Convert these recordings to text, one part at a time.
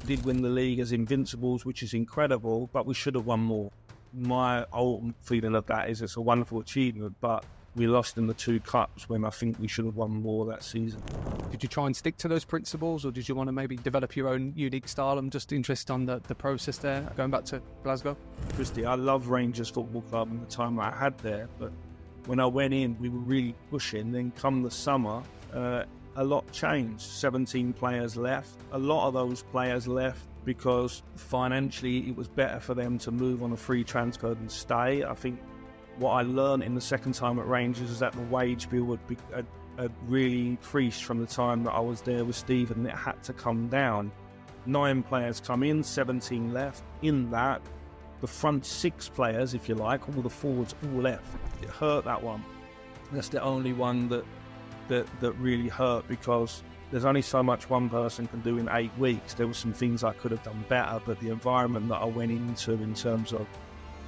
did win the league as Invincibles, which is incredible, but we should have won more. My ultimate feeling of that is it's a wonderful achievement, but we lost in the 2 cups when I think we should have won more that season. Did you try and stick to those principles, or did you want to maybe develop your own unique style? I'm just interested on the process there, going back to Glasgow. Christie, I love Rangers Football Club and the time I had there, but when I went in, we were really pushing. Then come the summer, a lot changed. 17 players left. A lot of those players left because financially it was better for them to move on a free transfer than stay. I think what I learned in the second time at Rangers is that the wage bill had really increased from the time that I was there with Stephen, and it had to come down. 9 players come in, 17 left. In that, the front 6 players, if you like, all the forwards, all left. It hurt, that one. That's the only one that really hurt, because there's only so much one person can do in 8 weeks. There were some things I could have done better, but the environment that I went into in terms of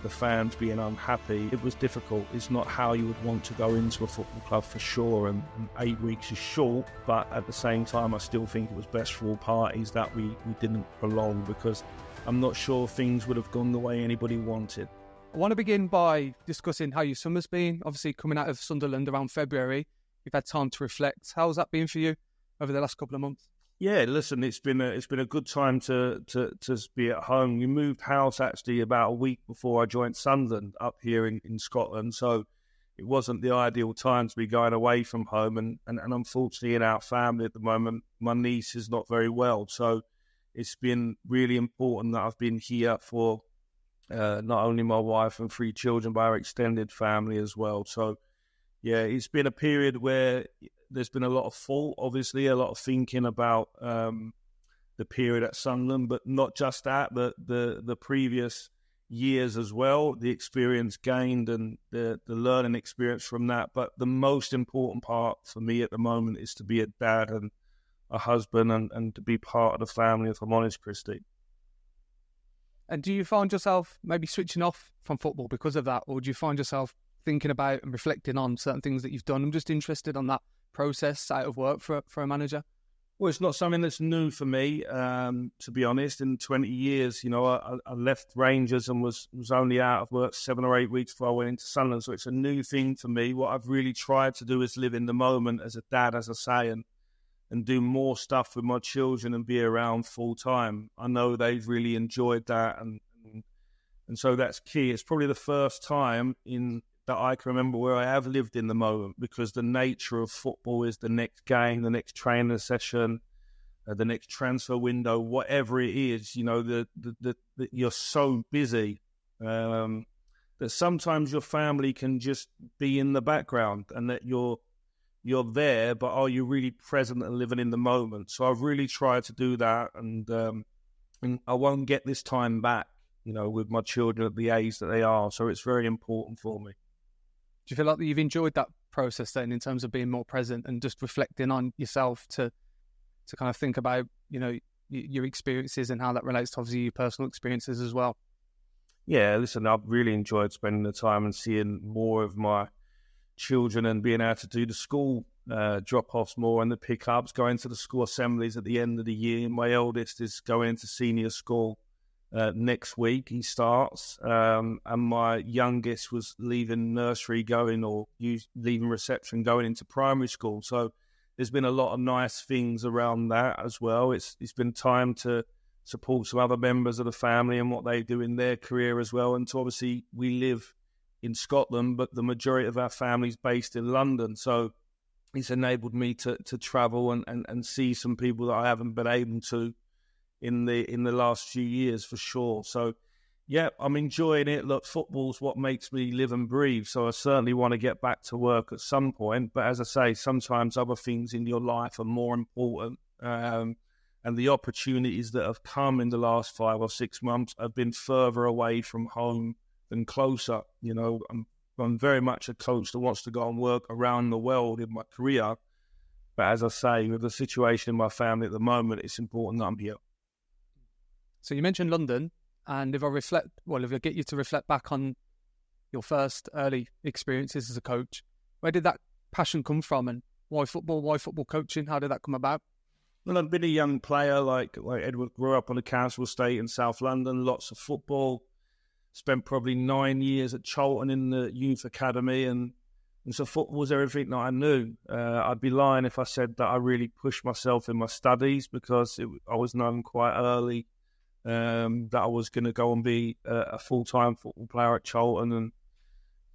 the fans being unhappy, it was difficult. It's not how you would want to go into a football club for sure, and 8 weeks is short, but at the same time I still think it was best for all parties that we didn't prolong, because I'm not sure things would have gone the way anybody wanted. I want to begin by discussing how your summer's been. Obviously coming out of Sunderland around February, you've had time to reflect. How's that been for you over the last couple of months? Yeah, listen, it's been a good time to be at home. We moved house actually about a week before I joined Sunderland up here in Scotland, so it wasn't the ideal time to be going away from home. And unfortunately, in our family at the moment, my niece is not very well, so it's been really important that I've been here for not only my wife and 3 children, but our extended family as well. So yeah, it's been a period where there's been a lot of thought, obviously, a lot of thinking about the period at Sunderland, but not just that, but the previous years as well, the experience gained and the learning experience from that. But the most important part for me at the moment is to be a dad and a husband and to be part of the family, if I'm honest, Christie. And do you find yourself maybe switching off from football because of that, or do you find yourself thinking about and reflecting on certain things that you've done? I'm just interested on that process out of work for a manager. Well, it's not something that's new for me, to be honest. In 20 years, I left Rangers and was only out of work 7 or 8 weeks before I went into Sunderland, so it's a new thing for me. What I've really tried to do is live in the moment as a dad, as I say, and do more stuff with my children and be around full time. I know they've really enjoyed that, and so that's key. It's probably the first time that I can remember where I have lived in the moment, because the nature of football is the next game, the next training session, the next transfer window, whatever it is. You're so busy that sometimes your family can just be in the background, and that you're there, but are you really present and living in the moment? So I've really tried to do that, and I won't get this time back, with my children at the age that they are. So it's very important for me. Do you feel like you've enjoyed that process then, in terms of being more present and just reflecting on yourself to kind of think about, your experiences and how that relates to obviously your personal experiences as well? Yeah, listen, I've really enjoyed spending the time and seeing more of my children and being able to do the school drop-offs more and the pick-ups, going to the school assemblies at the end of the year. My eldest is going into senior school next week. He starts, and my youngest was leaving nursery leaving reception going into primary school. So there's been a lot of nice things around that as well. It's been time to support some other members of the family and what they do in their career as well. And so obviously we live in Scotland, but the majority of our family's based in London. So it's enabled me to travel and see some people that I haven't been able to in the last few years, for sure. So yeah, I'm enjoying it. Look, football's what makes me live and breathe. So I certainly want to get back to work at some point. But as I say, sometimes other things in your life are more important. And the opportunities that have come in the last 5 or 6 months have been further away from home than closer. I'm very much a coach that wants to go and work around the world in my career. But as I say, with the situation in my family at the moment, it's important that I'm here. So you mentioned London, and if I get you to reflect back on your first early experiences as a coach, where did that passion come from, and why football coaching? How did that come about? Well, I've been a young player, like Edward, grew up on a council estate in South London, lots of football, spent probably 9 years at Charlton in the youth academy, and so football was everything that I knew. I'd be lying if I said that I really pushed myself in my studies, because I was known quite early that I was going to go and be a full-time football player at Charlton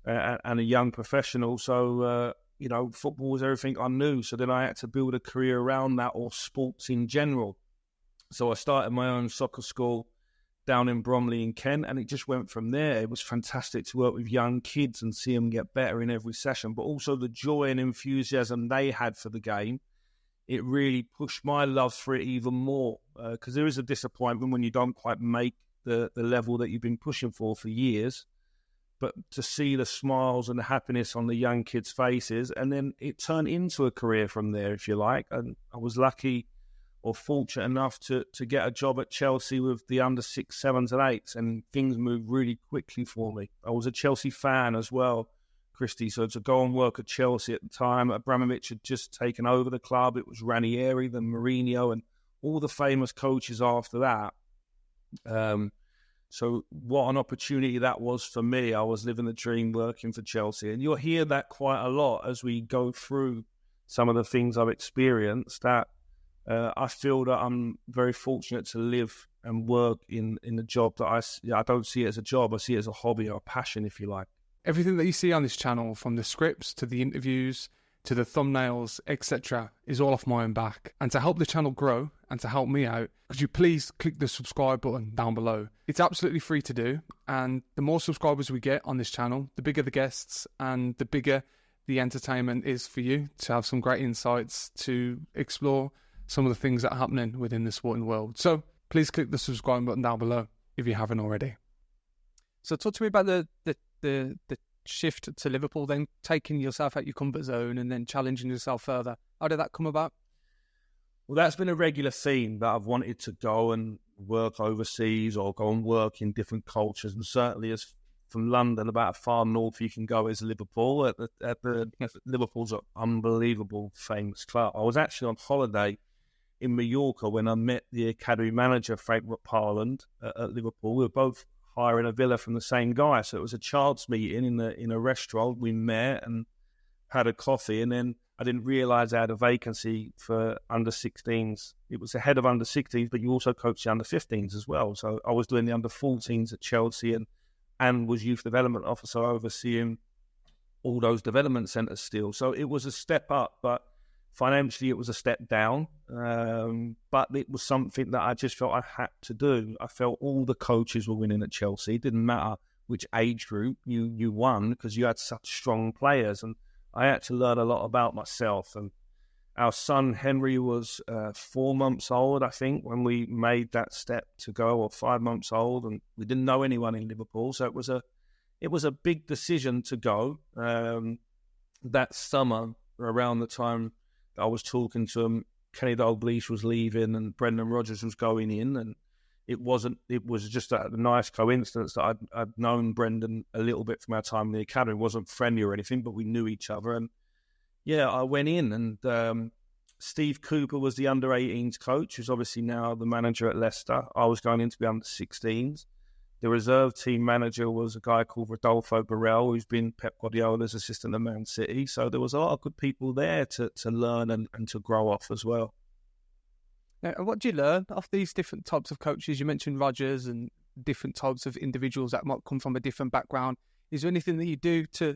and a young professional. So, football was everything I knew. So then I had to build a career around that, or sports in general. So I started my own soccer school down in Bromley in Kent, and it just went from there. It was fantastic to work with young kids and see them get better in every session, but also the joy and enthusiasm they had for the game. It really pushed my love for it even more, because there is a disappointment when you don't quite make the level that you've been pushing for years. But to see the smiles and the happiness on the young kids' faces, and then it turned into a career from there, if you like. And I was lucky or fortunate enough to get a job at Chelsea with the under 6, 7s and 8s, and things moved really quickly for me. I was a Chelsea fan as well, Christie, so to go and work at Chelsea at the time, Abramovich had just taken over the club. It was Ranieri, then Mourinho, and all the famous coaches after that. So what an opportunity that was for me. I was living the dream working for Chelsea. And you'll hear that quite a lot as we go through some of the things I've experienced, that I feel that I'm very fortunate to live and work in a job that I don't see it as a job. I see it as a hobby or a passion, if you like. Everything that you see on this channel, from the scripts to the interviews to the thumbnails, etc., is all off my own back. And to help the channel grow and to help me out, could you please click the subscribe button down below? It's absolutely free to do, and the more subscribers we get on this channel, the bigger the guests and the bigger the entertainment is for you to have some great insights to explore some of the things that are happening within the sporting world. So please click the subscribe button down below if you haven't already. So talk to me about the shift to Liverpool, then taking yourself out your comfort zone and then challenging yourself further. How did that come about? Well, that's been a regular theme, that I've wanted to go and work overseas or go and work in different cultures. And certainly, as from London, about as far north you can go is Liverpool. Liverpool's an unbelievable, famous club. I was actually on holiday in Mallorca when I met the academy manager, Frank Parland, at Liverpool. We were both hiring a villa from the same guy. So it was a child's meeting in a restaurant. We met and had a coffee, and then I didn't realise I had a vacancy for under 16s. It was the head of under 16s, but you also coach the under 15s as well. So I was doing the under 14s at Chelsea and was youth development officer, overseeing all those development centres still. So it was a step up, but financially it was a step down. But it was something that I just felt I had to do. I felt all the coaches were winning at Chelsea. It didn't matter which age group you won, because you had such strong players. And I had to learn a lot about myself. And our son Henry was 4 months old, I think, when we made that step to go, or 5 months old, and we didn't know anyone in Liverpool, so it was a big decision to go. That summer, around the time that I was talking to him, Kenny Dalglish was leaving and Brendan Rodgers was going in, and it was just a nice coincidence that I'd known Brendan a little bit from our time in the academy. It wasn't friendly or anything, but we knew each other. And yeah, I went in, and Steve Cooper was the under-18s coach, who's obviously now the manager at Leicester. I was going in to be under-16s. The reserve team manager was a guy called Rodolfo Borrell, who's been Pep Guardiola's assistant at Man City. So there was a lot of good people there to learn and to grow off as well. Now, what do you learn off these different types of coaches? You mentioned Rodgers and different types of individuals that might come from a different background. Is there anything that you do to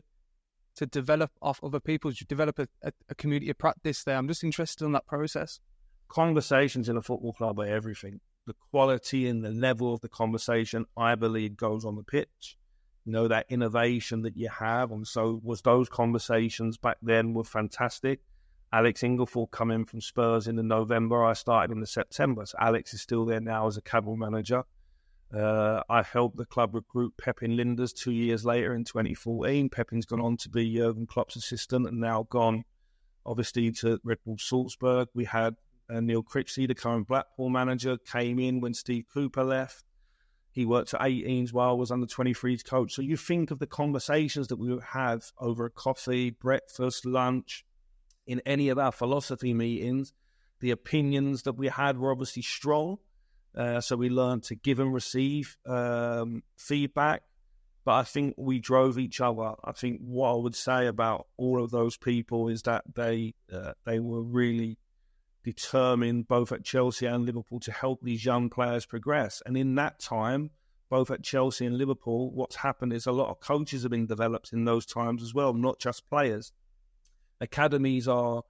develop off other people? Do you develop a community of practice there? I'm just interested in that process. Conversations in a football club are everything. The quality and the level of the conversation, I believe, goes on the pitch. You know, that innovation that you have. And so those conversations back then were fantastic. Alex Inglethorpe come in from Spurs in the November. I started in the September. So Alex is still there now as a academy manager. I helped the club recruit Pepin Linders 2 years later in 2014. Pepin's gone on to be Jurgen Klopp's assistant and now gone, obviously, to Red Bull Salzburg. We had Neil Christie, the current Blackpool manager, came in when Steve Cooper left. He worked at 18s while I was under 23s coach. So you think of the conversations that we would have over a coffee, breakfast, lunch, in any of our philosophy meetings, The opinions that we had were obviously strong. So we learned to give and receive feedback. But I think we drove each other. I think what I would say about all of those people is that they were really determined, both at Chelsea and Liverpool, to help these young players progress. And in that time, both at Chelsea and Liverpool, what's happened is a lot of coaches have been developed in those times as well, not just players. Academies are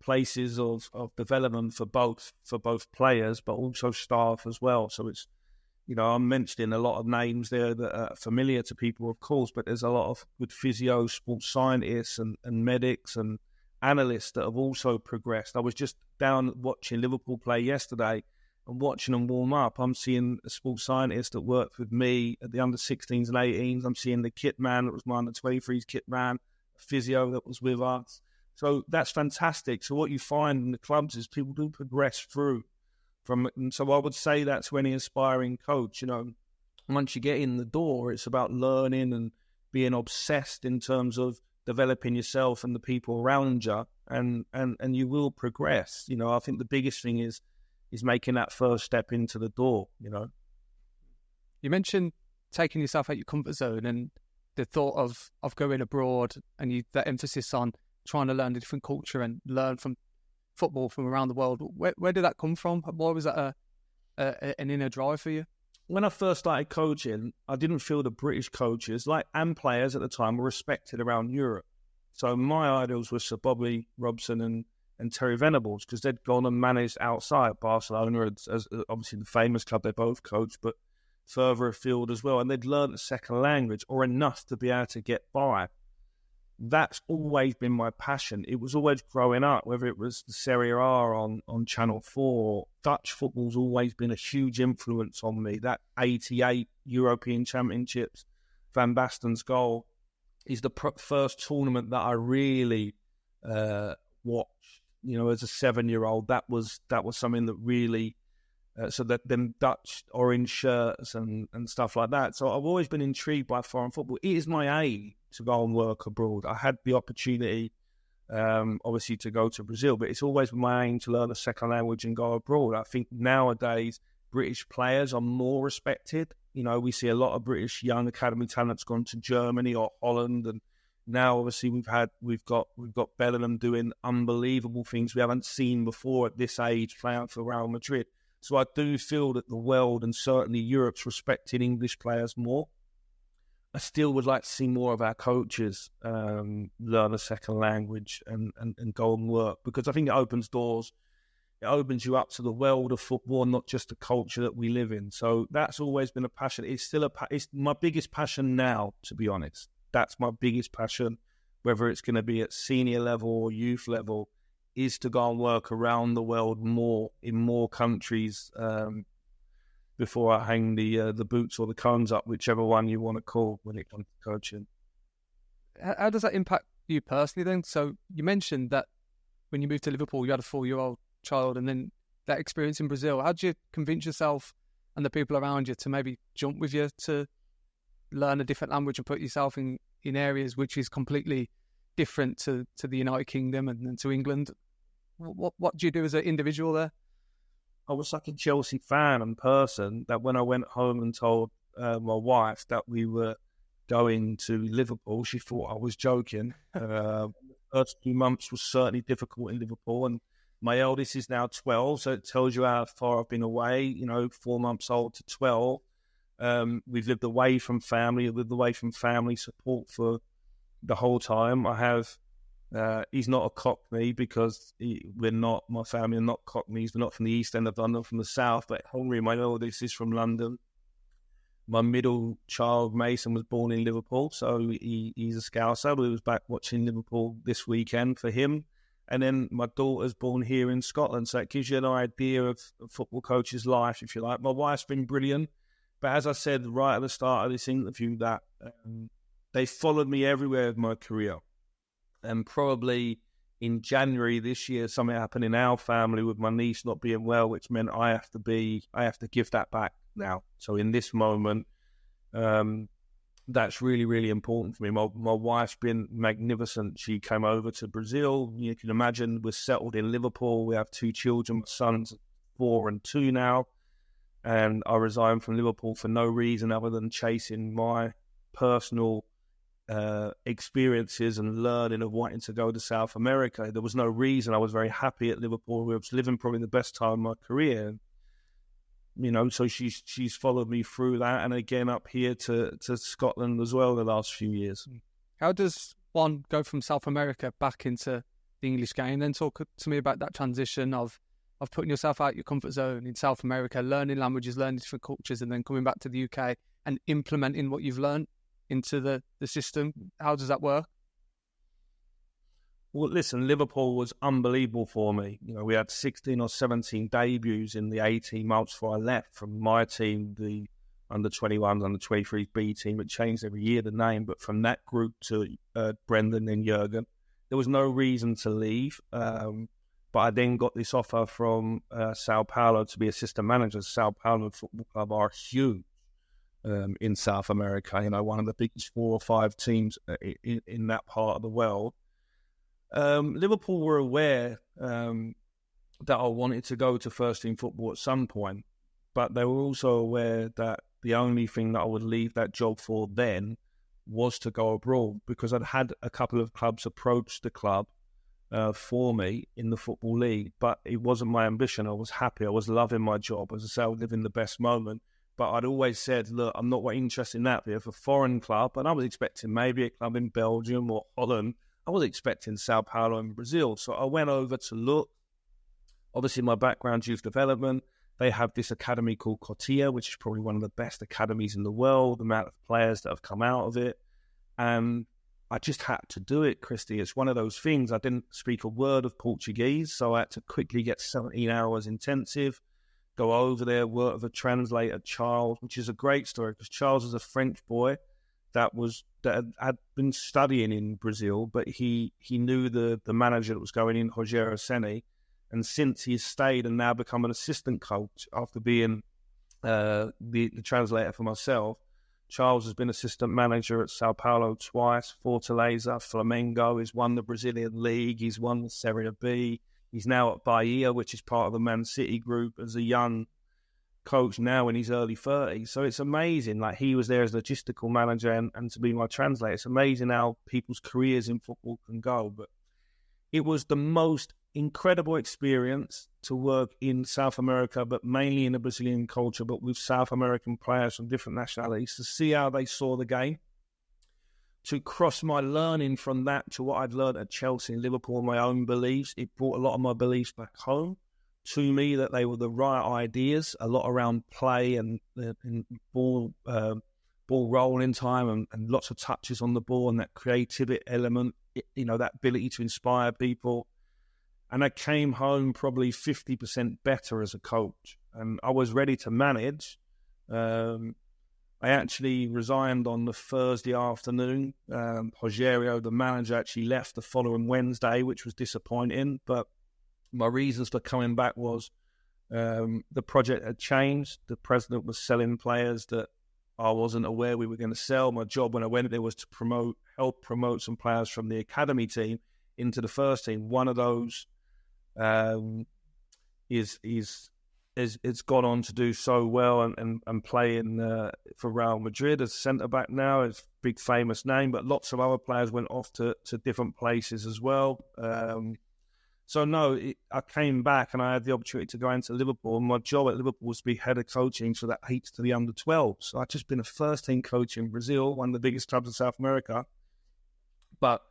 places of development for both players, but also staff as well. So it's, I'm mentioning a lot of names there that are familiar to people, of course, but there's a lot of good physios, sports scientists and medics and analysts that have also progressed. I was just down watching Liverpool play yesterday and watching them warm up. I'm seeing a sports scientist that worked with me at the under-16s and 18s. I'm seeing the kit man that was my under-23s kit man, a physio that was with us. So that's fantastic. So what you find in the clubs is people do progress through. And so I would say that to any aspiring coach, once you get in the door, it's about learning and being obsessed in terms of developing yourself and the people around you, and you will progress. I think the biggest thing is making that first step into the door. You mentioned taking yourself out your comfort zone and the thought of going abroad, and that emphasis on trying to learn a different culture and learn from football from around the world. Where did that come from? Why was that an inner drive for you? When I first started coaching, I didn't feel the British coaches and players at the time were respected around Europe. So my idols were Sir Bobby Robson and Terry Venables, because they'd gone and managed outside Barcelona as obviously the famous club they both coached, but further afield as well. And they'd learned a second language or enough to be able to get by. That's always been my passion. It was always growing up, whether it was the Serie A on Channel 4. Dutch football's always been a huge influence on me. That 88 European Championships, Van Basten's goal, is the first tournament that I really watched. As a 7-year-old, that was something that really, so that them Dutch orange shirts and stuff like that. So I've always been intrigued by foreign football. It is my aim to go and work abroad. I had the opportunity, obviously, to go to Brazil, but it's always been my aim to learn a second language and go abroad. I think nowadays British players are more respected. We see a lot of British young academy talents gone to Germany or Holland, and now obviously we've got Bellingham doing unbelievable things we haven't seen before at this age, playing for Real Madrid. So I do feel that the world and certainly Europe's respecting English players more. I still would like to see more of our coaches learn a second language and go and work, because I think it opens doors. It opens you up to the world of football, not just the culture that we live in. So that's always been a passion. It's still it's my biggest passion now, to be honest. That's my biggest passion, whether it's going to be at senior level or youth level, is to go and work around the world more, in more countries, before I hang the boots or the cones up, whichever one you want to call when it comes to coaching. How does that impact you personally then? So you mentioned that when you moved to Liverpool, you had a 4-year-old child, and then that experience in Brazil. How did you convince yourself and the people around you to maybe jump with you to learn a different language and put yourself in areas which is completely different to the United Kingdom and to England? What do you do as an individual there? I was such a Chelsea fan and person that when I went home and told my wife that we were going to Liverpool, she thought I was joking. The first few months was certainly difficult in Liverpool, and my eldest is now 12, so it tells you how far I've been away, 4 months old to 12. We've lived away from family, support for the whole time. I have, he's not a Cockney because my family are not Cockneys. We're not from the East End of London, from the South, but Henry, my eldest, is from London. My middle child, Mason, was born in Liverpool, so he's a Scouser. We was back watching Liverpool this weekend for him. And then my daughter's born here in Scotland, so it gives you an idea of a football coach's life, if you like. My wife's been brilliant, but as I said right at the start of this interview, that they followed me everywhere with my career. And probably in January this year, something happened in our family with my niece not being well, which meant I have to give that back now. So in this moment, that's really, really important for me. My wife's been magnificent. She came over to Brazil. You can imagine we're settled in Liverpool. We have 2 children. My son's 4 and 2 now. And I resigned from Liverpool for no reason other than chasing my personal experiences and learning of wanting to go to South America. There was no reason. I was very happy at Liverpool. We was living probably the best time of my career. You know, so she's followed me through that, and again up here to Scotland as well the last few years. How does one go from South America back into the English game? Then talk to me about that transition of putting yourself out your comfort zone in South America, learning languages, learning different cultures, and then coming back to the UK and implementing what you've learned into the system. How does that work? Well, listen, Liverpool was unbelievable for me. You know, we had 16 or 17 debuts in the 18 months before I left from my team, the under-21s, under-23s B team. It changed every year, the name, but from that group to Brendan and Jurgen, there was no reason to leave. But I then got this offer from Sao Paulo to be assistant manager. Sao Paulo Football Club are huge in South America, you know, one of the biggest 4 or 5 teams in that part of the world. Liverpool were aware that I wanted to go to first team football at some point, but they were also aware that the only thing that I would leave that job for then was to go abroad, because I'd had a couple of clubs approach the club for me in the Football League, but it wasn't my ambition. I was happy. I was loving my job. As I say, I was living the best moment. But I'd always said, look, I'm not interested in that. But if a foreign club, and I was expecting maybe a club in Belgium or Holland, I was expecting Sao Paulo in Brazil. So I went over to look. Obviously, my background's youth development. They have this academy called Cotia, which is probably one of the best academies in the world, the amount of players that have come out of it. And I just had to do it, Christie. It's one of those things. I didn't speak a word of Portuguese, so I had to quickly get 17 hours intensive, go over there, work with a translator, Charles, which is a great story because Charles is a French boy that had been studying in Brazil, but he knew the manager that was going in, Rogério Ceni, and since he's stayed and now become an assistant coach after being the translator for myself, Charles has been assistant manager at Sao Paulo twice, Fortaleza, Flamengo. He's won the Brazilian League. He's won the Serie B. He's now at Bahia, which is part of the Man City group, as a young coach now in his early 30s. So it's amazing. Like, he was there as logistical manager and to be my translator. It's amazing how people's careers in football can go. But it was the most incredible experience to work in South America, but mainly in the Brazilian culture, but with South American players from different nationalities, to see how they saw the game, to cross my learning from that to what I'd learned at Chelsea and Liverpool, my own beliefs. It brought a lot of my beliefs back home to me, that they were the right ideas, a lot around play and ball rolling time and lots of touches on the ball and that creativity element, you know, that ability to inspire people. And I came home probably 50% better as a coach. And I was ready to manage. I actually resigned on the Thursday afternoon. Rogério, the manager, actually left the following Wednesday, which was disappointing. But my reasons for coming back was the project had changed. The president was selling players that I wasn't aware we were going to sell. My job when I went there was to help promote some players from the academy team into the first team. One of those it's gone on to do so well and play for Real Madrid as centre-back now. It's a big famous name, but lots of other players went off to different places as well. I came back and I had the opportunity to go into Liverpool, and my job at Liverpool was to be head of coaching for that 8 to the under-12. So I'd just been a first-team coach in Brazil, one of the biggest clubs in South America. But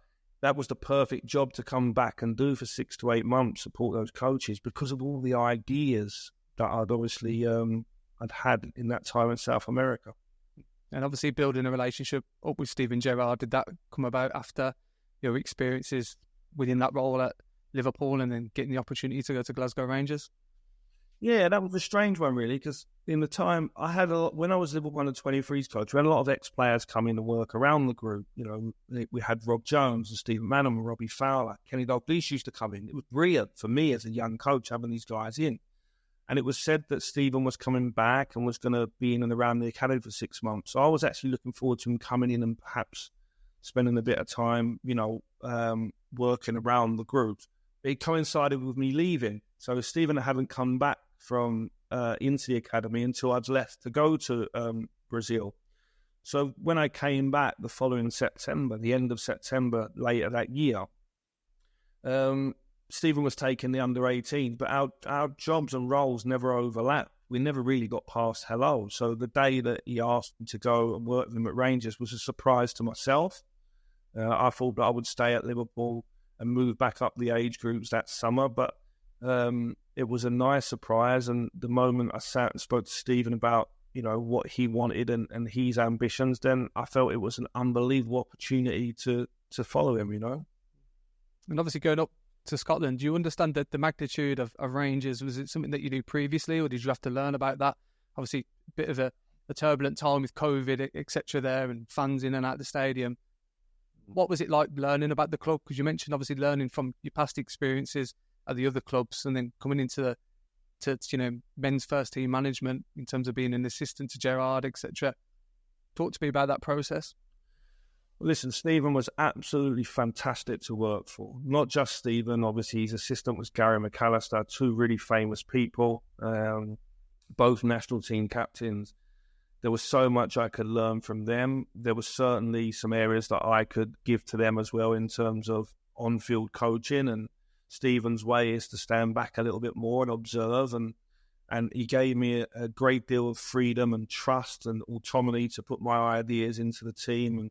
that was the perfect job to come back and do for 6 to 8 months, support those coaches, because of all the ideas that I'd obviously I'd had in that time in South America. And obviously building a relationship up with Steven Gerrard, did that come about after your experiences within that role at Liverpool and then getting the opportunity to go to Glasgow Rangers? Yeah, that was a strange one, really, because in the time I had when I was Liverpool under-23s coach, we had a lot of ex-players come in to work around the group. You know, we had Rob Jones and Stephen Manham and Robbie Fowler. Kenny Dalglish used to come in. It was brilliant for me as a young coach having these guys in. And it was said that Stephen was coming back and was going to be in and around the academy for 6 months. So I was actually looking forward to him coming in and perhaps spending a bit of time, working around the groups. But it coincided with me leaving. So Stephen hadn't come back from into the academy until I'd left to go to Brazil. So when I came back the following September, the end of September later that year, Stephen was taking the under-18, but our jobs and roles never overlapped. We never really got past hello. So the day that he asked me to go and work with him at Rangers was a surprise to myself. I thought that I would stay at Liverpool and move back up the age groups that summer, but it was a nice surprise. And the moment I sat and spoke to Stephen about, what he wanted and his ambitions, then I felt it was an unbelievable opportunity to follow him, And obviously going up to Scotland, do you understand the magnitude of Rangers? Was it something that you knew previously, or did you have to learn about that? Obviously, a bit of a turbulent time with COVID, etc. there, and fans in and out of the stadium. What was it like learning about the club? Because you mentioned obviously learning from your past experiences at the other clubs, and then coming into men's first team management in terms of being an assistant to Gerrard, etc. Talk to me about that process. Listen, Stephen was absolutely fantastic to work for. Not just Stephen, obviously his assistant was Gary McAllister, two really famous people, both national team captains. There was so much I could learn from them. There was certainly some areas that I could give to them as well in terms of on-field coaching, and Stephen's way is to stand back a little bit more and observe, and he gave me a great deal of freedom and trust and autonomy to put my ideas into the team. And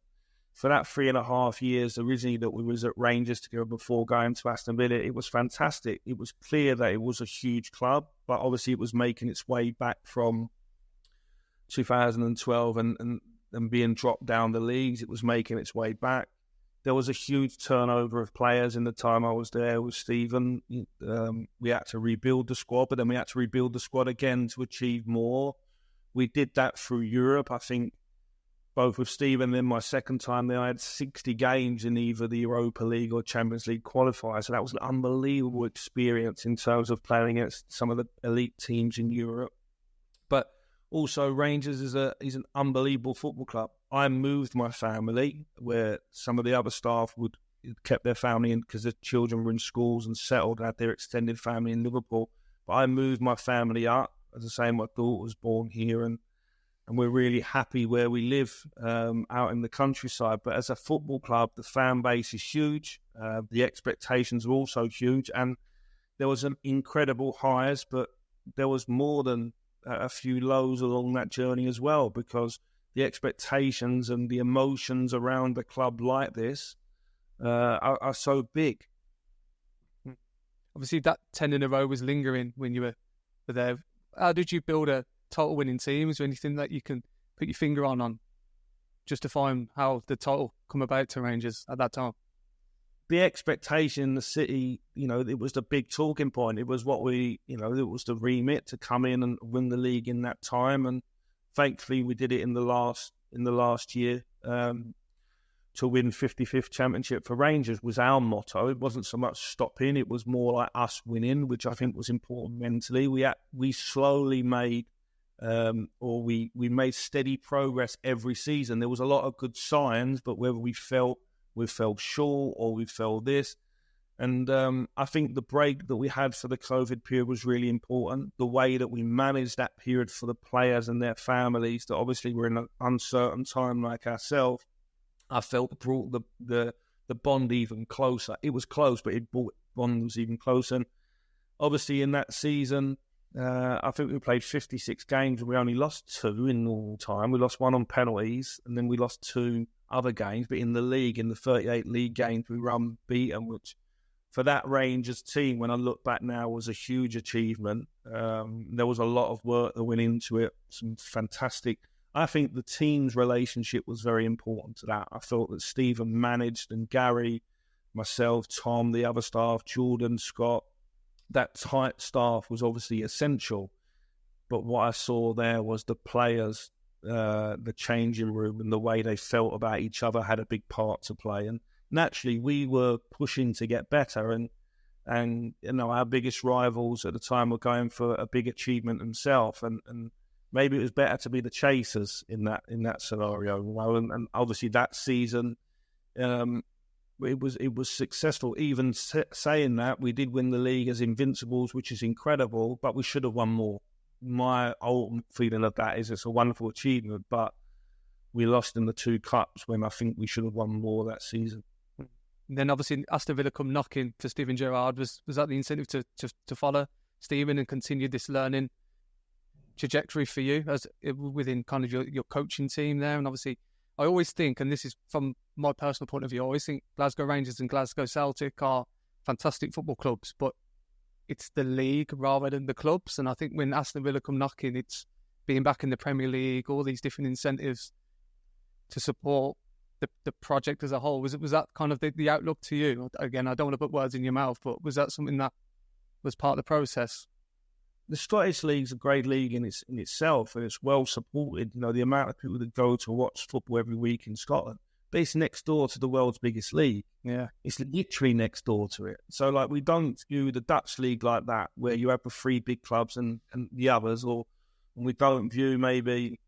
for that 3.5 years originally that we was at Rangers together before going to Aston Villa, it was fantastic. It was clear that it was a huge club, but obviously it was making its way back from 2012 and being dropped down the leagues. It was making its way back. There was a huge turnover of players in the time I was there with Stephen. We had to rebuild the squad, but then we had to rebuild the squad again to achieve more. We did that through Europe. I think both with Stephen and then my second time there, I had 60 games in either the Europa League or Champions League qualifiers. So that was an unbelievable experience in terms of playing against some of the elite teams in Europe. But also, Rangers is an unbelievable football club. I moved my family, where some of the other staff would kept their family in because their children were in schools and settled, had their extended family in Liverpool. But I moved my family up. As I say, my daughter was born here, and we're really happy where we live out in the countryside. But as a football club, the fan base is huge. The expectations are also huge, and there was some incredible highs, but there was more than a few lows along that journey as well, because the expectations and the emotions around a club like this are so big. Obviously, that 10 in a row was lingering when you were there. How did you build a title winning team? Is there anything that you can put your finger on justifying how the title come about to Rangers at that time? The expectation in the city, it was the big talking point. It was what it was the remit to come in and win the league in that time. And thankfully we did it in the last year. To win 55th championship for Rangers was our motto. It wasn't so much stopping. It was more like us winning, which I think was important mentally. We slowly made, we made steady progress every season. There was a lot of good signs, but whether we fell short or we fell this. And I think the break that we had for the COVID period was really important. The way that we managed that period for the players and their families that obviously were in an uncertain time like ourselves, I felt brought the bond even closer. It was close, but it brought bond was even closer. And obviously in that season, I think we played 56 games and we only lost 2 in normal time. We lost 1 on penalties and then we lost 2 other games. But in the league, in the 38 league games, we were unbeaten, which for that Rangers team, when I look back now, was a huge achievement. There was a lot of work that went into it, some fantastic... I think the team's relationship was very important to that. I felt that Stephen managed, and Gary, myself, Tom, the other staff, Jordan, Scott, that tight staff was obviously essential. But what I saw there was the players, the changing room and the way they felt about each other had a big part to play. And naturally, we were pushing to get better. And And, our biggest rivals at the time were going for a big achievement themselves. And maybe it was better to be the chasers in that scenario. And obviously that season, it was successful. Even saying that, we did win the league as Invincibles, which is incredible, but we should have won more. My ultimate feeling of that is it's a wonderful achievement, but we lost in the 2 cups when I think we should have won more that season. And then obviously Aston Villa come knocking for Steven Gerrard. Was that the incentive to follow Steven and continue this learning trajectory for you as within kind of your coaching team there? And obviously, I always think, and this is from my personal point of view, I always think Glasgow Rangers and Glasgow Celtic are fantastic football clubs, but it's the league rather than the clubs. And I think when Aston Villa come knocking, it's being back in the Premier League, all these different incentives to support the project as a whole. Was that kind of the outlook to you? Again, I don't want to put words in your mouth, but was that something that was part of the process? The Scottish League's a great league in itself, and it's well supported. The amount of people that go to watch football every week in Scotland, but it's next door to the world's biggest league. Yeah, it's literally next door to it. So, we don't view the Dutch league like that, where you have the 3 big clubs and the others, or we don't view maybe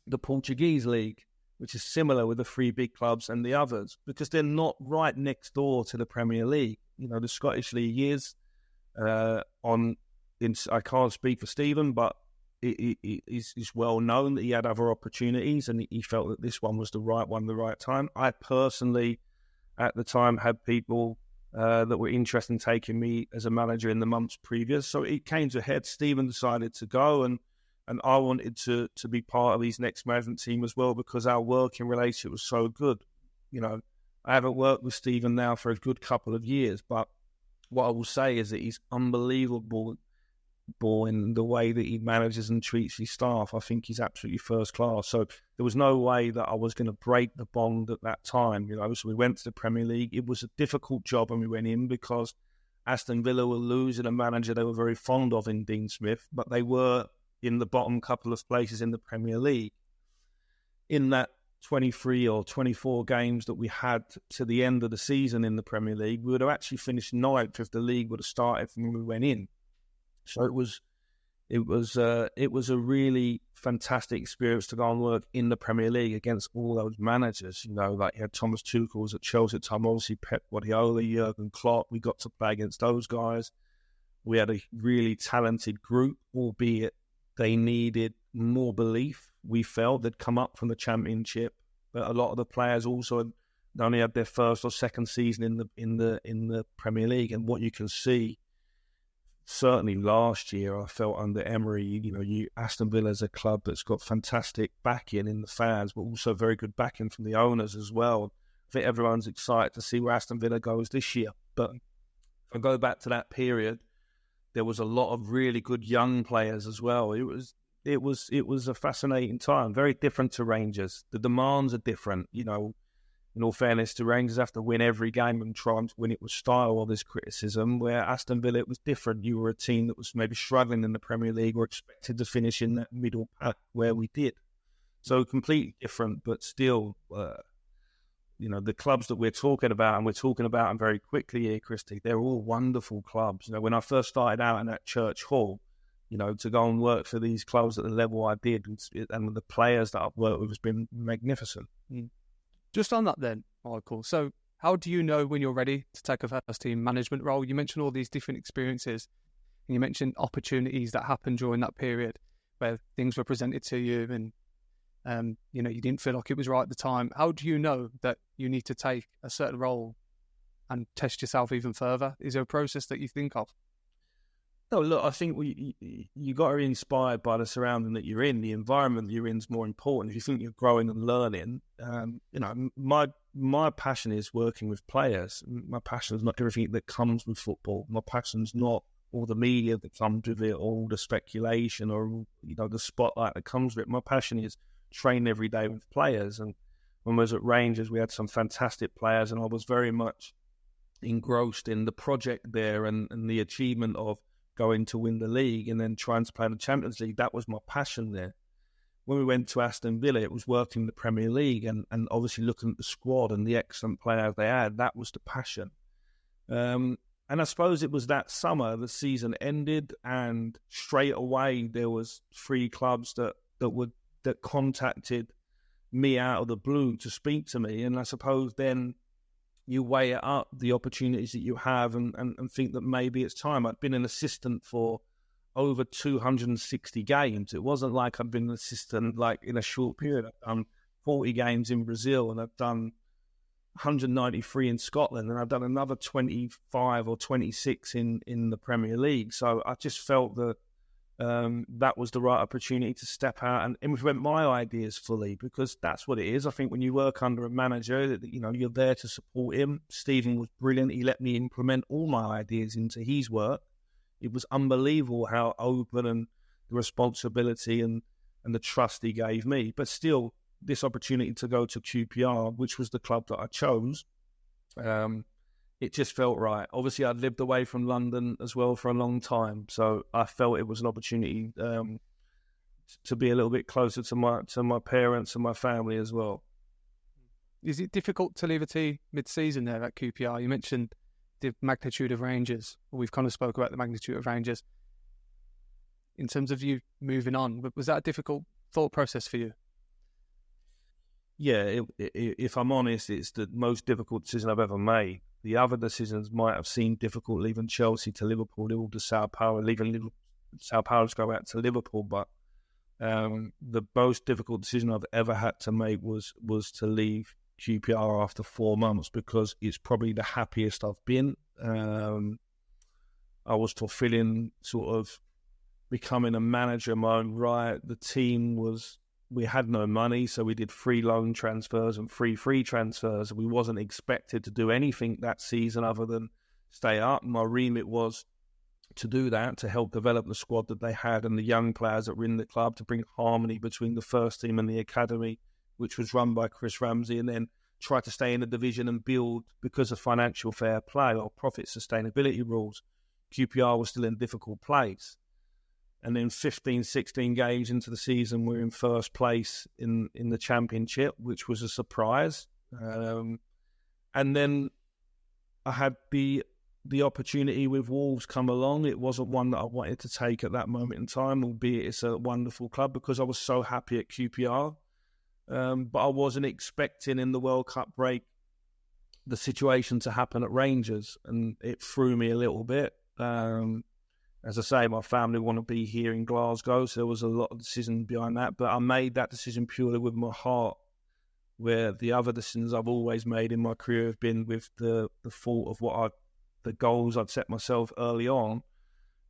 the Portuguese league, which is similar with the 3 big clubs and the others, because they're not right next door to the Premier League. The Scottish League is I can't speak for Stephen, but it's well known that he had other opportunities and he felt that this one was the right one, the right time. I personally, at the time, had people that were interested in taking me as a manager in the months previous. So it came to a head. Stephen decided to go, and I wanted to be part of his next management team as well, because our working relationship was so good. I haven't worked with Stephen now for a good couple of years, but what I will say is that he's unbelievable in the way that he manages and treats his staff. I think he's absolutely first class. So there was no way that I was going to break the bond at that time. So we went to the Premier League. It was a difficult job when we went in, because Aston Villa were losing a manager they were very fond of in Dean Smith, but they were in the bottom couple of places in the Premier League. In that 23 or 24 games that we had to the end of the season in the Premier League, we would have actually finished 9th if the league would have started from when we went in. So it was a really fantastic experience to go and work in the Premier League against all those managers. You had Thomas Tuchel at Chelsea at the time, obviously Pep Guardiola, Jurgen Klopp. We got to play against those guys. We had a really talented group, albeit they needed more belief. We felt they'd come up from the Championship, but a lot of the players also only had their first or second season in the Premier League. And what you can see, certainly last year, I felt under Emery, Aston Villa is a club that's got fantastic backing in the fans, but also very good backing from the owners as well. I think everyone's excited to see where Aston Villa goes this year. But if I go back to that period, there was a lot of really good young players as well. It was a fascinating time, very different to Rangers. The demands are different. In all fairness to Rangers, have to win every game and try and win it with style, all this criticism, where Aston Villa, it was different. You were a team that was maybe struggling in the Premier League or expected to finish in that middle pack where we did. So completely different, but still, the clubs that we're talking about, and we're talking about them very quickly here, Christie, they're all wonderful clubs. When I first started out in that church hall, to go and work for these clubs at the level I did, and the players that I've worked with has been magnificent. Just on that then, Michael, so how do you know when you're ready to take a first team management role? You mentioned all these different experiences, and you mentioned opportunities that happened during that period where things were presented to you and you didn't feel like it was right at the time. How do you know that you need to take a certain role and test yourself even further? Is there a process that you think of? No, look, I think you got to be inspired by the surrounding that you're in. The environment that you're in is more important. If you think you're growing and learning, my passion is working with players. My passion is not everything that comes with football. My passion's not all the media that comes with it, or all the speculation, or the spotlight that comes with it. My passion is training every day with players. And when I was at Rangers, we had some fantastic players, and I was very much engrossed in the project there and the achievement of going to win the league and then trying to play in the Champions League. That was my passion there. When we went to Aston Villa, it was working in the Premier League and obviously looking at the squad and the excellent players they had. That was the passion. And I suppose it was that summer the season ended, and straight away there was 3 clubs that contacted me out of the blue to speak to me. And I suppose then you weigh it up, the opportunities that you have, and think that maybe it's time. I'd been an assistant for over 260 games. It wasn't like I'd been an assistant like in a short period. I've done 40 games in Brazil, and I've done 193 in Scotland, and I've done another 25 or 26 in the Premier League. So I just felt that that was the right opportunity to step out and implement my ideas fully, because that's what it is. I think when you work under a manager, you're there to support him. Stephen was brilliant. He let me implement all my ideas into his work. It was unbelievable how open and the responsibility and the trust he gave me. But still, this opportunity to go to QPR, which was the club that I chose, it just felt right. Obviously, I'd lived away from London as well for a long time, so I felt it was an opportunity to be a little bit closer to my parents and my family as well. Is it difficult to leave a team mid-season there at QPR? You mentioned the magnitude of Rangers. We've kind of spoke about the magnitude of Rangers. In terms of you moving on, was that a difficult thought process for you? Yeah, if I'm honest, it's the most difficult decision I've ever made. The other decisions might have seemed difficult, leaving Chelsea to Liverpool, Liverpool to Sao Paulo, leaving Sao Paulo to go out to Liverpool. But the most difficult decision I've ever had to make was to leave QPR after 4 months, because it's probably the happiest I've been. I was fulfilling sort of becoming a manager in my own right. The team we had no money, so we did free loan transfers and free transfers. We wasn't expected to do anything that season other than stay up. My remit was to do that, to help develop the squad that they had and the young players that were in the club, to bring harmony between the first team and the academy, which was run by Chris Ramsey, and then try to stay in the division and build, because of financial fair play or profit sustainability rules. QPR was still in a difficult place. And then 15, 16 games into the season, we're in first place in the Championship, which was a surprise. And then I had the opportunity with Wolves come along. It wasn't one that I wanted to take at that moment in time, albeit it's a wonderful club, because I was so happy at QPR. But I wasn't expecting in the World Cup break the situation to happen at Rangers, and it threw me a little bit. As I say, my family want to be here in Glasgow, so there was a lot of decision behind that. But I made that decision purely with my heart, where the other decisions I've always made in my career have been with the thought of the goals I'd set myself early on.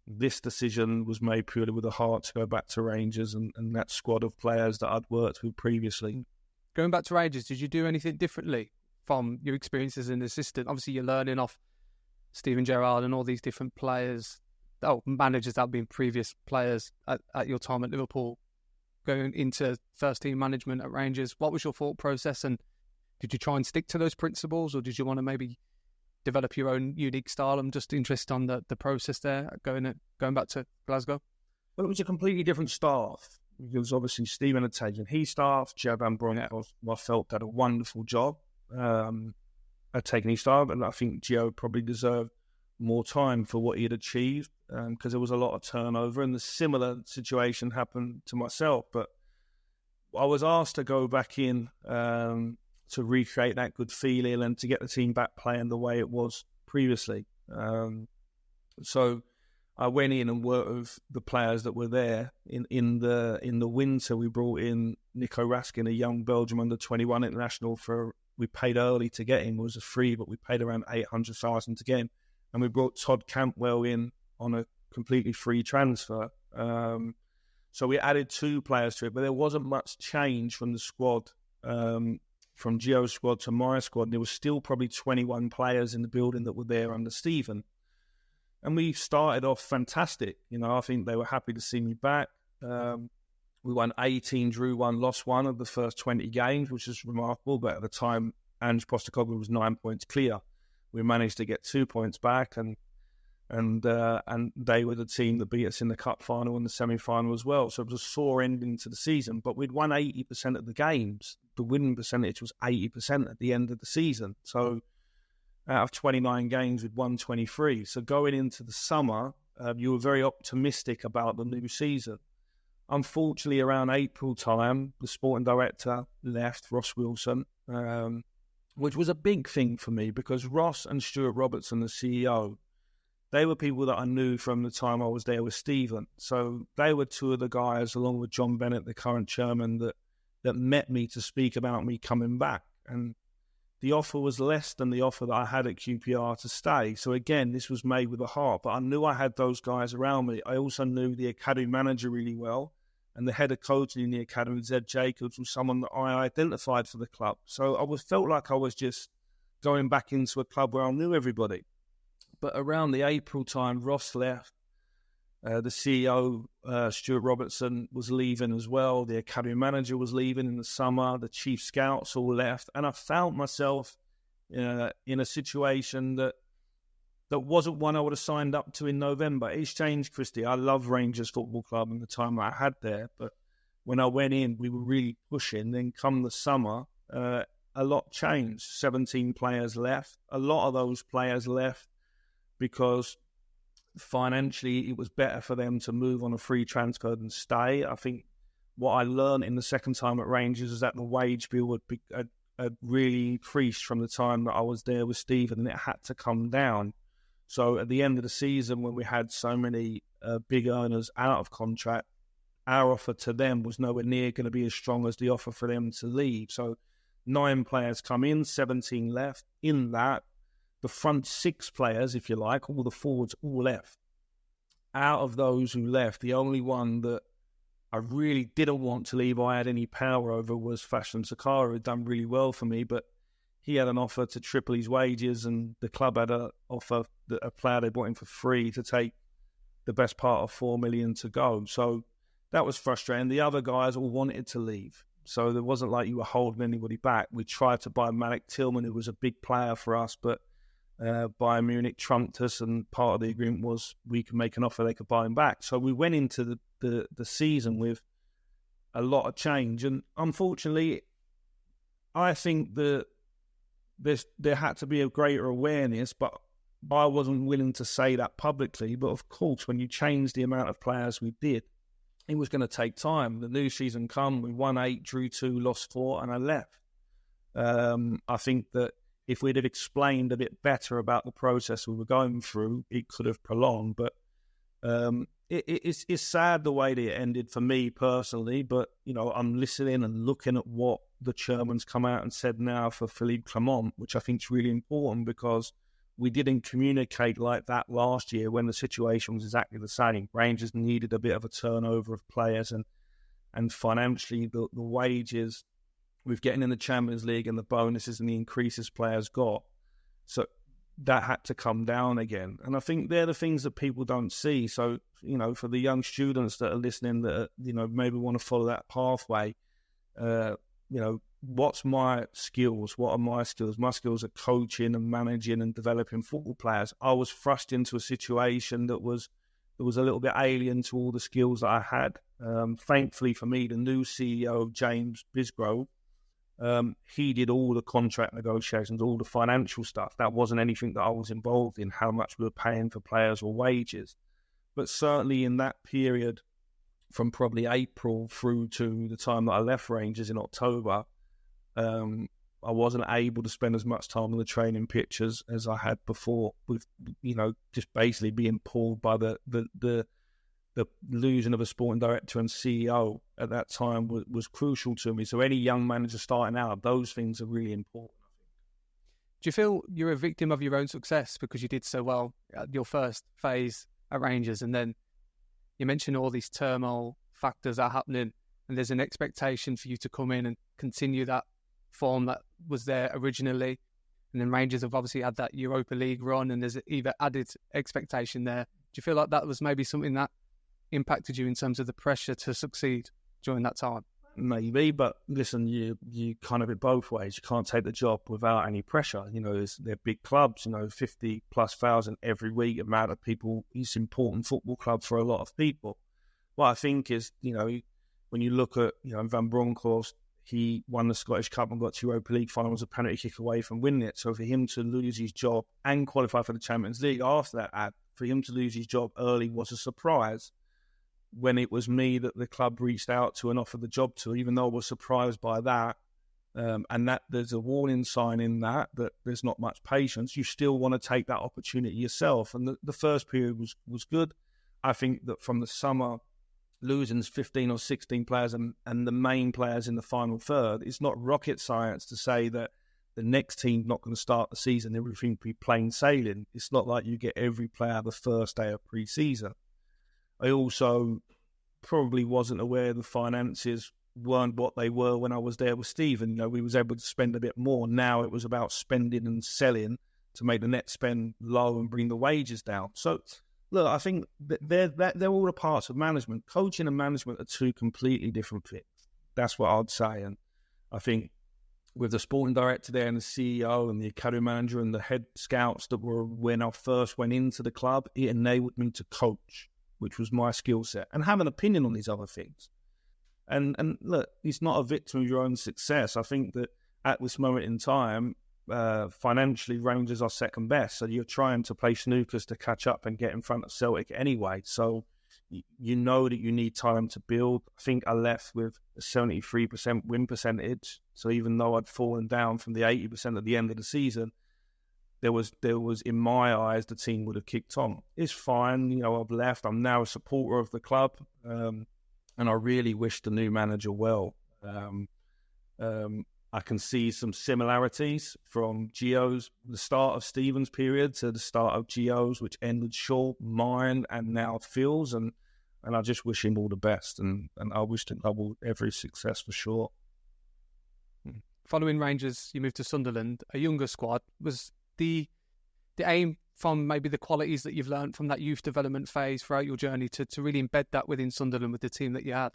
This decision was made purely with the heart to go back to Rangers and that squad of players that I'd worked with previously. Going back to Rangers, did you do anything differently from your experiences as an assistant? Obviously, you're learning off Steven Gerrard and all these different players. Managers that have been previous players at your time at Liverpool, going into first team management at Rangers. What was your thought process, and did you try and stick to those principles, or did you want to maybe develop your own unique style? I'm just interested on the process there, going back to Glasgow. Well, it was a completely different staff, because obviously Stephen had taken his staff. Joe Van Bronckhorst, I felt, did a wonderful job at taking his staff, and I think Gio probably deserved more time for what he had achieved, because there was a lot of turnover, and the similar situation happened to myself. But I was asked to go back in to recreate that good feeling and to get the team back playing the way it was previously. So I went in and worked with the players that were there. In the winter, we brought in Nico Raskin, a young Belgium under-21 international. We paid early to get him. It was a free, but we paid around 800,000 to get him. And we brought Todd Cantwell in on a completely free transfer. So we added 2 players to it, but there wasn't much change from the squad, from Gio's squad to my squad. There was still probably 21 players in the building that were there under Stephen. And we started off fantastic. I think they were happy to see me back. We won 18, drew 1, lost 1 of the first 20 games, which is remarkable. But at the time, Ange Postecoglou was 9 points clear. We managed to get 2 points back, and they were the team that beat us in the cup final and the semi-final as well. So it was a sore ending to the season, but we'd won 80% of the games. The winning percentage was 80% at the end of the season. So out of 29 games with 123. So going into the summer, you were very optimistic about the new season. Unfortunately, around April time, the sporting director left, Ross Wilson, which was a big thing for me because Ross and Stuart Robertson, the CEO, they were people that I knew from the time I was there with Stephen. So they were two of the guys, along with John Bennett, the current chairman, that met me to speak about me coming back. And the offer was less than the offer that I had at QPR to stay. So again, this was made with a heart, but I knew I had those guys around me. I also knew the academy manager really well, and the head of coaching in the academy, Zed Jacobs, was someone that I identified for the club. So I felt like I was just going back into a club where I knew everybody. But around the April time, Ross left. The CEO, Stuart Robertson, was leaving as well. The academy manager was leaving in the summer. The chief scouts all left. And I found myself in a situation that wasn't one I would have signed up to in November. It's changed, Christie. I love Rangers Football Club and the time I had there. But when I went in, we were really pushing. Then come the summer, a lot changed. 17 players left. A lot of those players left because financially it was better for them to move on a free transfer than stay. I think what I learned in the second time at Rangers is that the wage bill had really increased from the time that I was there with Stephen, and it had to come down. So at the end of the season, when we had so many big earners out of contract, our offer to them was nowhere near going to be as strong as the offer for them to leave. So 9 players come in, 17 left. In that, the front 6 players, if you like, all the forwards, all left. Out of those who left, the only one that I really didn't want to leave, I had any power over, was Fashion Sakara, who'd done really well for me, but he had an offer to triple his wages, and the club had an offer that a player they bought him for free to take the best part of $4 million to go. So that was frustrating. The other guys all wanted to leave. So there wasn't like you were holding anybody back. We tried to buy Malik Tillman, who was a big player for us, but Bayern Munich trumped us, and part of the agreement was we could make an offer they could buy him back. So we went into the season with a lot of change, and unfortunately, I think that there had to be a greater awareness, but I wasn't willing to say that publicly. But of course, when you change the amount of players we did, it was going to take time. The new season come, we won 8, drew 2, lost 4, and I left. I think that if we'd have explained a bit better about the process we were going through, it could have prolonged. But it's sad the way that it ended for me personally. But, I'm listening and looking at what the chairman's come out and said now for Philippe Clement, which I think is really important, because we didn't communicate like that last year when the situation was exactly the same. Rangers needed a bit of a turnover of players, and financially the wages with getting in the Champions League and the bonuses and the increases players got, so that had to come down again. And I think they're the things that people don't see. So, for the young students that are listening that, maybe want to follow that pathway, what's my skills? What are my skills? My skills are coaching and managing and developing football players. I was thrust into a situation that was a little bit alien to all the skills that I had. Thankfully for me, the new CEO, James Bisgrove, he did all the contract negotiations, all the financial stuff. That wasn't anything that I was involved in, how much we were paying for players or wages. But certainly in that period, from probably April through to the time that I left Rangers in October, I wasn't able to spend as much time on the training pitch as I had before, with just basically being pulled by the losing of a sporting director and CEO at that time was crucial to me. So any young manager starting out, those things are really important. Do you feel you're a victim of your own success because you did so well at your first phase at Rangers, and then you mentioned all these turmoil factors are happening, and there's an expectation for you to come in and continue that form that was there originally, and then Rangers have obviously had that Europa League run, and there's either added expectation there. Do you feel like that was maybe something that impacted you in terms of the pressure to succeed during that time? Maybe, but listen, you kind of it both ways. You can't take the job without any pressure. They're big clubs, 50,000+ every week amount of people. It's an important football club for a lot of people. What I think is, when you look at, Van Bronckhorst, he won the Scottish Cup and got to Europa League final, was a penalty kick away from winning it. So for him to lose his job and qualify for the Champions League after that, for him to lose his job early was a surprise, when it was me that the club reached out to and offered the job to, even though I was surprised by that. And that there's a warning sign in that there's not much patience. You still want to take that opportunity yourself. And the first period was good. I think that from the summer, losing 15 or 16 players and the main players in the final third, it's not rocket science to say that the next team's not going to start the season, everything will be plain sailing. It's not like you get every player the first day of pre-season. I also probably wasn't aware the finances weren't what they were when I was there with Stephen. We was able to spend a bit more. Now it was about spending and selling to make the net spend low and bring the wages down. So, look, I think they're all a parts of management. Coaching and management are two completely different things. That's what I'd say. And I think with the sporting director there and the CEO and the academy manager and the head scouts that were when I first went into the club, it enabled me to coach, which was my skill set, and have an opinion on these other things. And look, it's not a victim of your own success. I think that at this moment in time, financially, Rangers are second best. So you're trying to play snookers to catch up and get in front of Celtic anyway. So you know that you need time to build. I think I left with a 73% win percentage. So even though I'd fallen down from the 80% at the end of the season, there was in my eyes, the team would have kicked on. It's fine. I've left. I'm now a supporter of the club. And I really wish the new manager well. I can see some similarities from the start of Stephen's period to the start of Gio's, which ended short, mine, and now Phil's. And I just wish him all the best. And I wish the club every success for sure. Following Rangers, you moved to Sunderland, a younger squad. Was the aim from maybe the qualities that you've learned from that youth development phase throughout your journey to really embed that within Sunderland with the team that you had?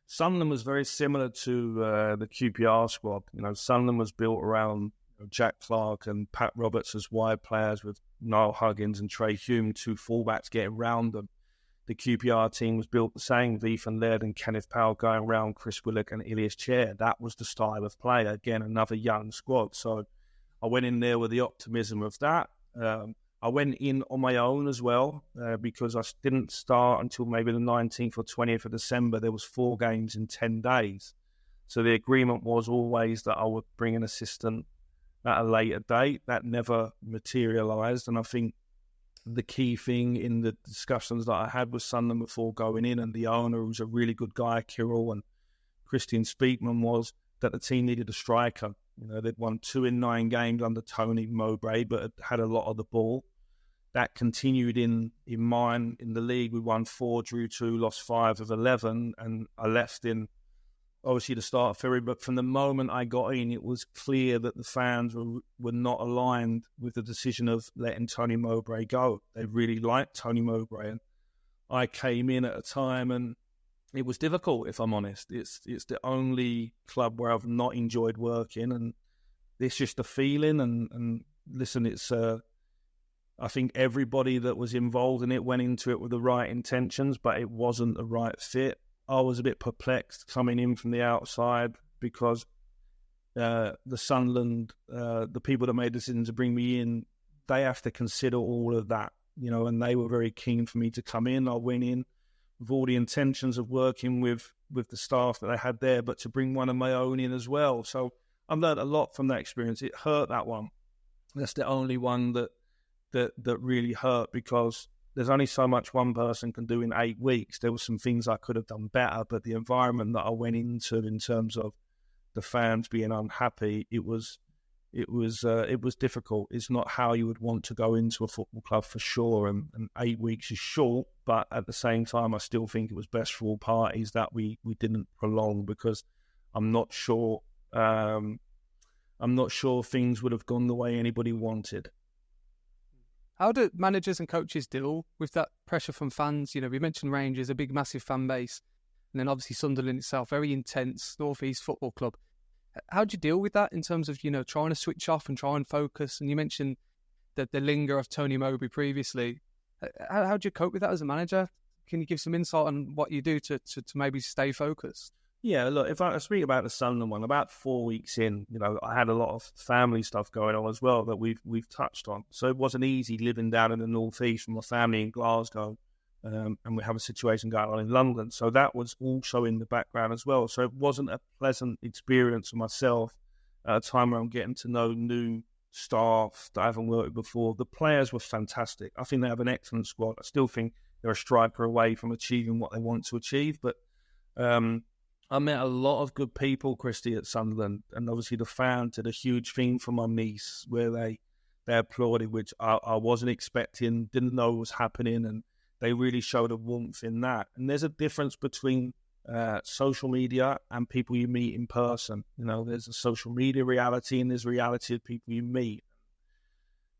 Sunderland was very similar to the QPR squad. Sunderland was built around Jack Clark and Pat Roberts as wide players with Niall Huggins and Trey Hume, two fullbacks getting round them. The QPR team was built the same, Ethan Laird and Kenneth Powell going around Chris Willock and Ilias Chair. That was the style of play. Again, another young squad. So I went in there with the optimism of that. I went in on my own as well because I didn't start until maybe the 19th or 20th of December. There was 4 games in 10 days. So the agreement was always that I would bring an assistant at a later date. That never materialised. And I think the key thing in the discussions that I had with Sunderland before going in, and the owner, who's a really good guy, Kirill, and Christie and Speakman, was that the team needed a striker. They'd won 2 in 9 games under Tony Mowbray, but had a lot of the ball. That continued in mine in the league. We won 4, drew 2, lost 5 of 11, and I left in obviously the start of February. But from the moment I got in, it was clear that the fans were not aligned with the decision of letting Tony Mowbray go. They really liked Tony Mowbray, and I came in at a time and it was difficult, if I'm honest. It's the only club where I've not enjoyed working, and it's just a feeling. And listen, it's I think everybody that was involved in it went into it with the right intentions, but it wasn't the right fit. I was a bit perplexed coming in from the outside because the Sunderland, the people that made the decision to bring me in, they have to consider all of that, and they were very keen for me to come in. I went in with all the intentions of working with the staff that they had there, but to bring one of my own in as well. So I've learned a lot from that experience. It hurt, that one. That's the only one that really hurt, because there's only so much one person can do in 8 weeks. There were some things I could have done better, but the environment that I went into in terms of the fans being unhappy, it was difficult. It's not how you would want to go into a football club for sure. And 8 weeks is short, but at the same time, I still think it was best for all parties that we didn't prolong, because I'm not sure things would have gone the way anybody wanted. How do managers and coaches deal with that pressure from fans? We mentioned Rangers, a big, massive fan base, and then obviously Sunderland itself, very intense North East football club. How do you deal with that in terms of, trying to switch off and try and focus? And you mentioned the linger of Tony Mowbray previously. How do you cope with that as a manager? Can you give some insight on what you do to maybe stay focused? Yeah, look, if I speak about the Sunderland one, about 4 weeks in, I had a lot of family stuff going on as well that we've touched on. So it wasn't easy living down in the northeast with my family in Glasgow, and we have a situation going on in London. So that was also in the background as well. So it wasn't a pleasant experience for myself at a time where I'm getting to know new staff that I haven't worked with before. The players were fantastic. I think they have an excellent squad. I still think they're a striker away from achieving what they want to achieve, but I met a lot of good people, Christie, at Sunderland, and obviously the fans did a huge thing for my niece where they applauded, which I wasn't expecting, didn't know was happening, and they really showed a warmth in that. And there's a difference between social media and people you meet in person. There's a social media reality and there's reality of people you meet.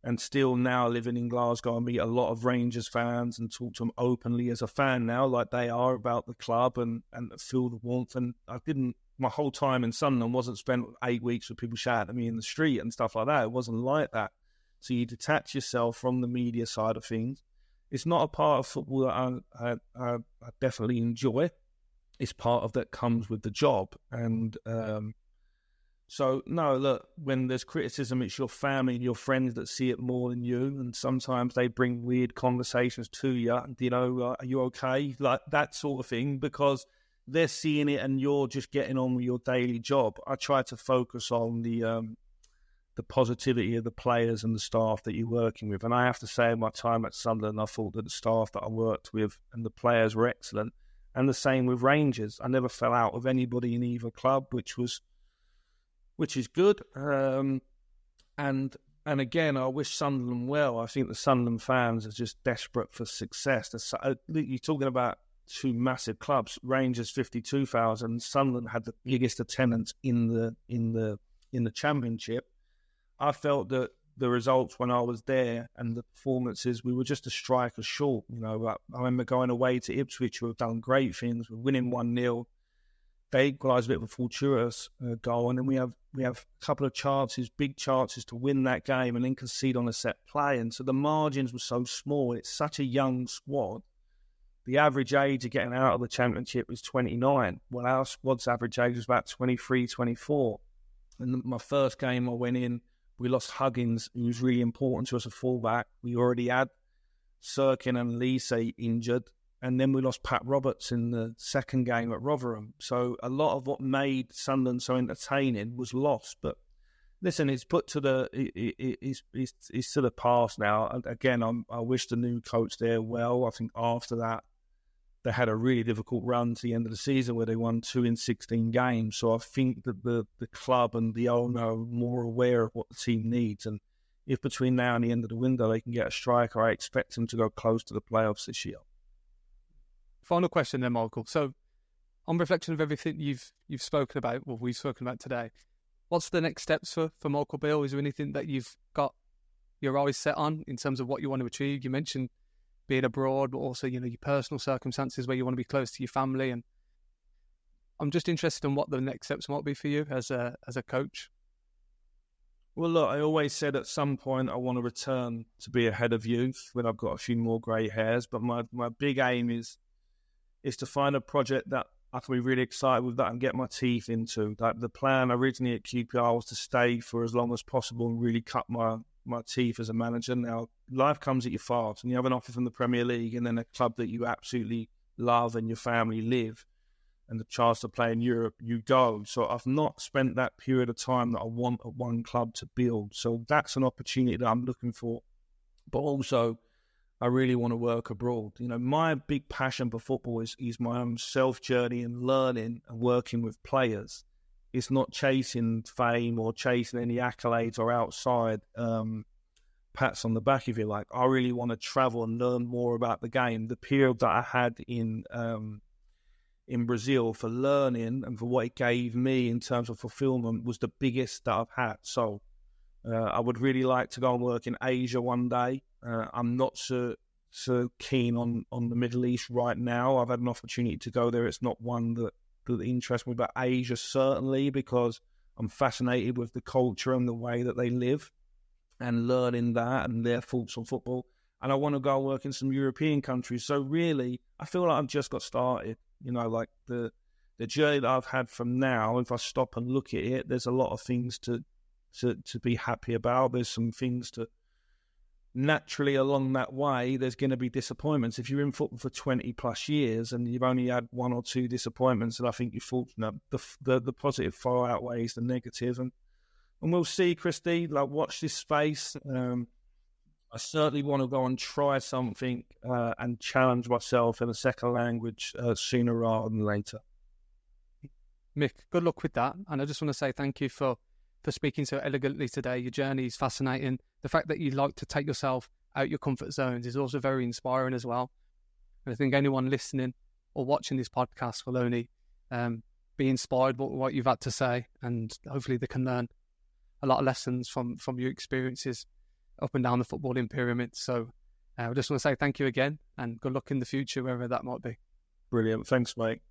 And still now living in Glasgow, I meet a lot of Rangers fans and talk to them openly as a fan now, like they are about the club and feel the warmth. And my whole time in Sunderland wasn't spent 8 weeks with people shouting at me in the street and stuff like that. It wasn't like that. So you detach yourself from the media side of things. It's not a part of football that I definitely enjoy. It's part of that comes with the job. And so, no, look, when there's criticism, it's your family and your friends that see it more than you. And sometimes they bring weird conversations to you. Are you okay? Like that sort of thing, because they're seeing it and you're just getting on with your daily job. I try to focus on the positivity of the players and the staff that you're working with. And I have to say, in my time at Sunderland, I thought that the staff that I worked with and the players were excellent. And the same with Rangers. I never fell out with anybody in either club, which is good. And again, I wish Sunderland well. I think the Sunderland fans are just desperate for success. You're talking about two massive clubs. Rangers 52,000. Sunderland had the biggest attendance in the Championship. I felt that the results when I was there and the performances, we were just a striker short. I remember going away to Ipswich, who have done great things. We're winning 1-0. They equalised a bit of a fortuitous goal, and then we have a couple of chances, big chances to win that game, and then concede on a set play. And so the margins were so small. It's such a young squad. The average age of getting out of the Championship was 29. Well, our squad's average age was about 23, 24. And my first game I went in, we lost Huggins, who was really important to us, a fullback. We already had Sirkin and Lise injured. And then we lost Pat Roberts in the second game at Rotherham. So a lot of what made Sunderland so entertaining was lost. But listen, it's put to it's to the past now. And again, I wish the new coach there well. I think after that, they had a really difficult run to the end of the season where they won 2 in 16 games. So I think that the club and the owner are more aware of what the team needs. And if between now and the end of the window they can get a striker, I expect them to go close to the playoffs this year. Final question then, Michael. So on reflection of everything you've spoken about, well, we've spoken about today, what's the next steps for Michael Beale? Is there anything that you've got your eyes set on in terms of what you want to achieve? You mentioned being abroad, but also, your personal circumstances where you want to be close to your family. And I'm just interested in what the next steps might be for you as a coach. Well, look, I always said at some point I want to return to be a head of youth when I've got a few more grey hairs. But my big aim is to find a project that I can be really excited with, that I can get my teeth into. Like the plan originally at QPR was to stay for as long as possible and really cut my teeth as a manager. Now, life comes at you fast, and you have an offer from the Premier League and then a club that you absolutely love and your family live, and the chance to play in Europe, you go. So I've not spent that period of time that I want at one club to build. So that's an opportunity that I'm looking for. But also, I really want to work abroad. My big passion for football is my own self-journey and learning and working with players. It's not chasing fame or chasing any accolades or outside pats on the back, if you like. I really want to travel and learn more about the game. The period that I had in Brazil for learning and for what it gave me in terms of fulfillment was the biggest that I've had. So I would really like to go and work in Asia one day. I'm not so keen on the Middle East right now. I've had an opportunity to go there. It's not one that interests me, but Asia certainly, because I'm fascinated with the culture and the way that they live and learning that and their thoughts on football. And I want to go work in some European countries. So really, I feel like I've just got started. Like the the journey that I've had from now, if I stop and look at it, there's a lot of things to be happy about. There's some things to naturally along that way. There's going to be disappointments. If you're in football for 20 plus years and you've only had one or two disappointments, and I think you're fortunate, the positive far outweighs the negative. And we'll see, Christie. Like, watch this space. I certainly want to go and try something and challenge myself in a second language sooner rather than later. Mick, good luck with that. And I just want to say thank you for speaking so elegantly today. Your journey is fascinating. The fact that you like to take yourself out your comfort zones is also very inspiring as well. And I think anyone listening or watching this podcast will only be inspired by what you've had to say, and hopefully they can learn a lot of lessons from your experiences up and down the footballing pyramid. So I just want to say thank you again, and good luck in the future, wherever that might be. Brilliant. Thanks, mate.